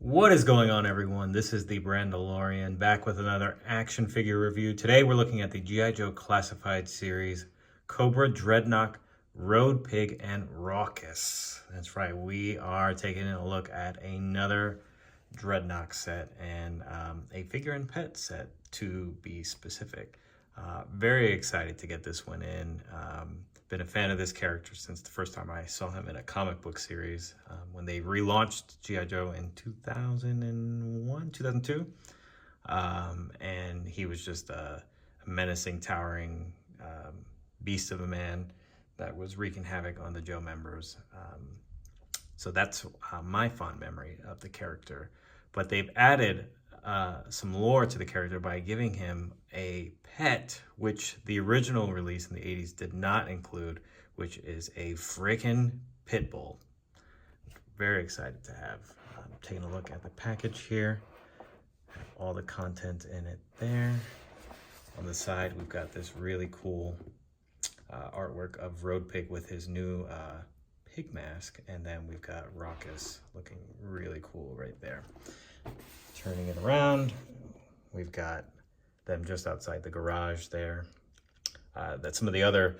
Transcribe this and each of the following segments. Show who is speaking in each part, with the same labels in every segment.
Speaker 1: What is going on, everyone? This is the Brandalorian back with another action figure review. Today we're looking at the G.I. Joe Classified series, Cobra, Dreadnok, Road Pig, and Rawkus. That's right, we are taking a look at another Dreadnok set and a figure and pet set, to be specific. Very excited to get this one in. Been a fan of this character since the first time I saw him in a comic book series when they relaunched G.I. Joe in 2001, 2002. And he was just a menacing, towering beast of a man that was wreaking havoc on the Joe members. So that's my fond memory of the character. But they've added some lore to the character by giving him a pet, which the original release in the 80s did not include, which is a freaking pit bull. Very excited to have. Taking a look at the package here. Have all the content in it there. On the side, we've got this really cool artwork of Road Pig with his new pig mask, and then we've got Rawkus looking really cool right there. Turning it around, we've got them just outside the garage there. That some of the other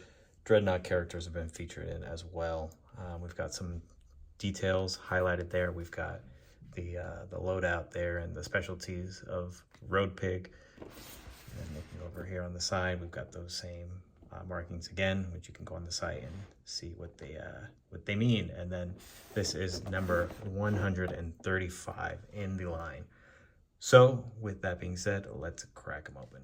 Speaker 1: Dreadnok characters have been featured in as well. We've got some details highlighted there. We've got the loadout there and the specialties of Road Pig. And looking over here on the side, we've got those same markings again, which you can go on the site and see what they mean. And then this is number 135 in the line. So with that being said, let's crack them open.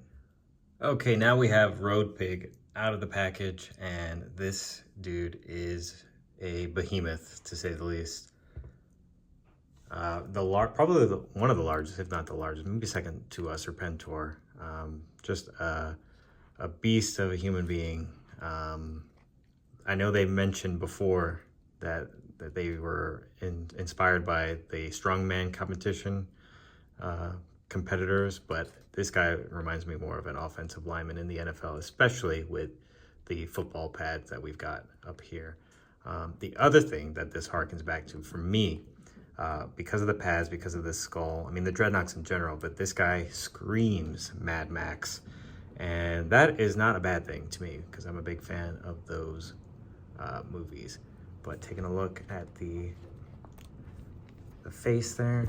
Speaker 1: Okay, now we have Road Pig out of the package, and this dude is a behemoth, to say the least. Probably one of the largest, if not the largest, maybe second to Serpentor. Just a beast of a human being. I know they mentioned before that they were inspired by the strongman competition competitors, but this guy reminds me more of an offensive lineman in the NFL, especially with the football pads that we've got up here. The other thing that this harkens back to for me, because of the pads, because of the skull, I mean the Dreadnoks in general, but this guy screams Mad Max. And that is not a bad thing to me, because I'm a big fan of those movies. But taking a look at the face there,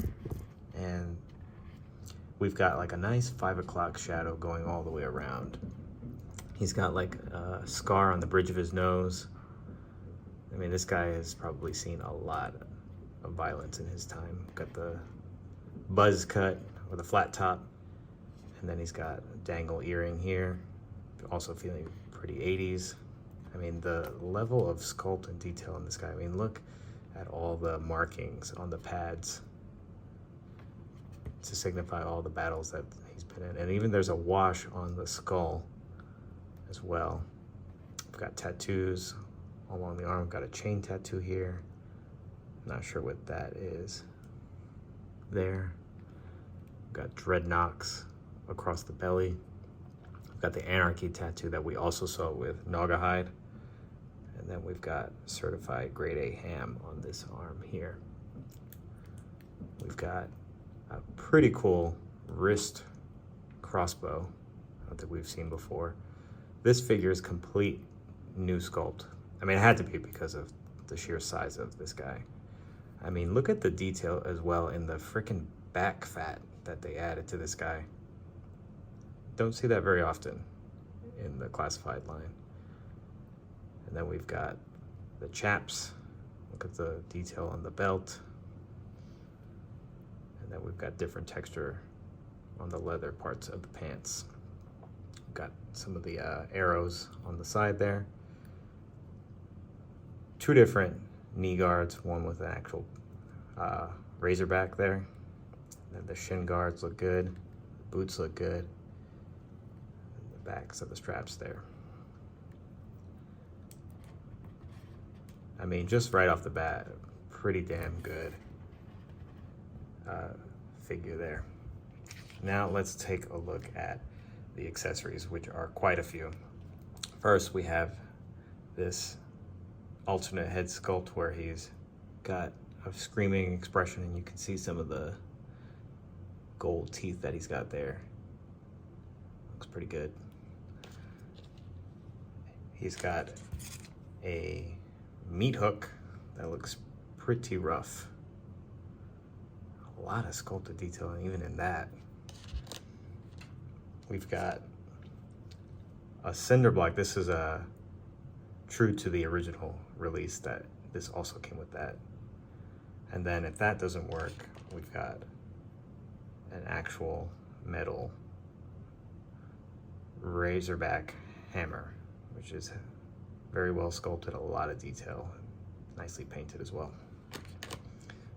Speaker 1: and we've got like a nice 5 o'clock shadow going all the way around. He's got like a scar on the bridge of his nose. I mean, this guy has probably seen a lot of violence in his time. Got the buzz cut or the flat top. And then he's got a dangle earring here. Also feeling pretty 80s. I mean, the level of sculpt and detail in this guy. I mean, look at all the markings on the pads to signify all the battles that he's been in. And even there's a wash on the skull as well. We've got tattoos along the arm. We've got a chain tattoo here. Not sure what that is. There. We've got Dreadnoks across the belly. We've got the Anarchy tattoo that we also saw with Naugahyde. And then we've got certified grade A ham on this arm here. We've got a pretty cool wrist crossbow that we've seen before. This figure is complete new sculpt. I mean, it had to be because of the sheer size of this guy. I mean, look at the detail as well in the freaking back fat that they added to this guy. Don't see that very often in the classified line. And then we've got the chaps. Look at the detail on the belt. And then we've got different texture on the leather parts of the pants. We've got some of the arrows on the side there. Two different knee guards, one with an actual razorback there. And then the shin guards look good. The boots look good. The backs of the straps there. I mean, just right off the bat, pretty damn good figure there. Now let's take a look at the accessories, which are quite a few. First, we have this alternate head sculpt where he's got a screaming expression, and you can see some of the gold teeth that he's got there. Looks pretty good. He's got a meat hook that looks pretty rough. A lot of sculpted detail, even in that. We've got a cinder block. This is true to the original release, that this also came with that. And then if that doesn't work, we've got an actual metal razorback hammer, which is very well sculpted, a lot of detail, nicely painted as well.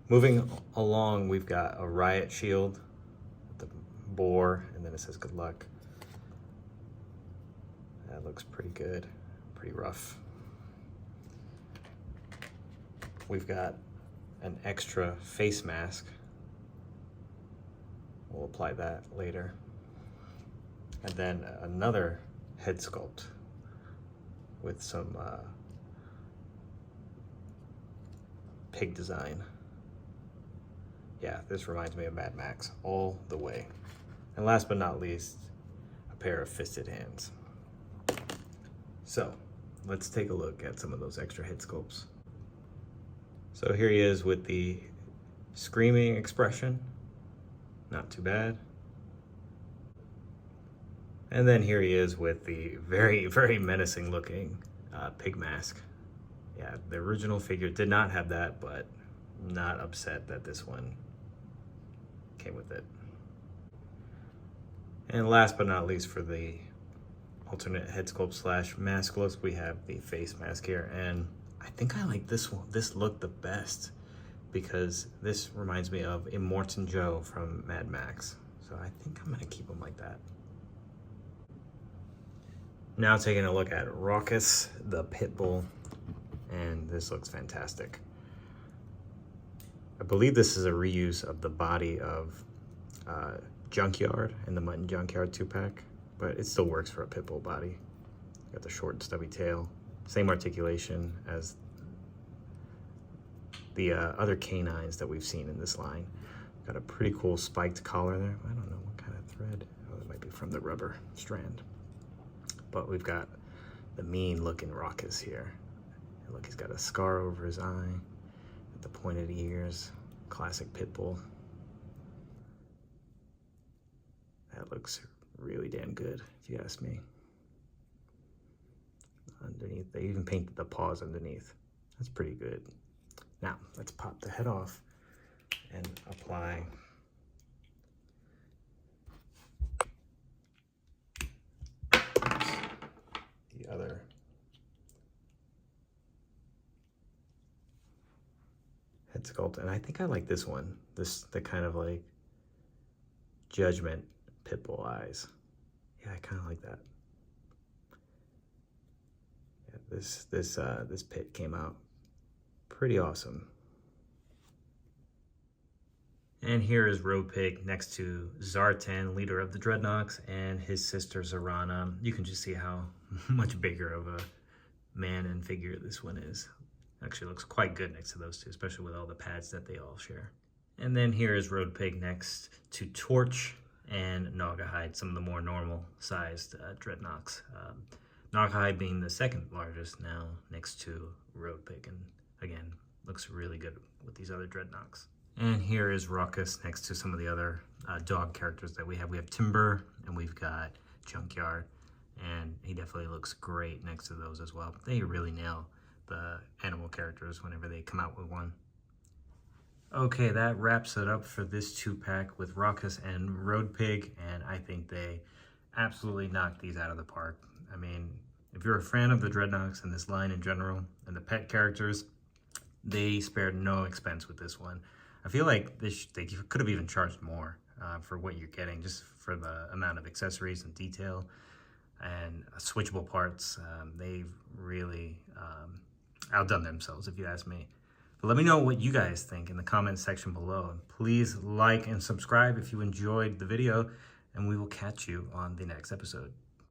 Speaker 1: Moving along, we've got a riot shield with the boar, and then it says good luck. That looks pretty good, pretty rough. We've got an extra face mask. We'll apply that later. And then another head sculpt with some pig design. Yeah, this reminds me of Mad Max all the way. And last but not least, a pair of fisted hands. So let's take a look at some of those extra head sculpts. So here he is with the screaming expression. Not too bad. And then here he is with the very, very menacing looking pig mask. Yeah, the original figure did not have that, but not upset that this one came with it. And last but not least, for the alternate head sculpt slash mask look, we have the face mask here. And I think I like this one, this look the best, because this reminds me of Immortan Joe from Mad Max. So I think I'm gonna keep him like that. Now taking a look at Rawkus, the pit bull, and this looks fantastic. I believe this is a reuse of the body of Junkyard in the Mutton Junkyard 2-pack, but it still works for a pit bull body. Got the short and stubby tail, same articulation as the other canines that we've seen in this line. Got a pretty cool spiked collar there. I don't know what kind of thread. Oh, it might be from the rubber strand. But we've got the mean looking Rawkus here. And look, he's got a scar over his eye, with the pointed ears, classic pit bull. That looks really damn good, if you ask me. Underneath, they even painted the paws underneath. That's pretty good. Now, let's pop the head off and apply the other head sculpt. And I think I like this one. The kind of like Judgment pit bull eyes. Yeah, I kind of like that. Yeah, this pit came out pretty awesome. And here is Road Pig next to Zartan, leader of the Dreadnoks, and his sister Zarana. You can just see how much bigger of a man and figure this one is. Actually looks quite good next to those two, especially with all the pads that they all share. And then here is Road Pig next to Torch and Naugahyde, some of the more normal sized Dreadnoks. Naugahyde being the second largest now next to Road Pig, and again, looks really good with these other Dreadnoks. And here is Rawkus next to some of the other dog characters that we have. We have Timber, and we've got Junkyard, and he definitely looks great next to those as well. They really nail the animal characters whenever they come out with one. Okay, that wraps it up for this 2-pack with Rawkus and Road Pig, and I think they absolutely knocked these out of the park. I mean, if you're a fan of the Dreadnoks and this line in general, and the pet characters, they spared no expense with this one. I feel like they could have even charged more for what you're getting, just for the amount of accessories and detail and switchable parts. They've really outdone themselves, if you ask me. But let me know what you guys think in the comments section below. And please like and subscribe if you enjoyed the video, and we will catch you on the next episode.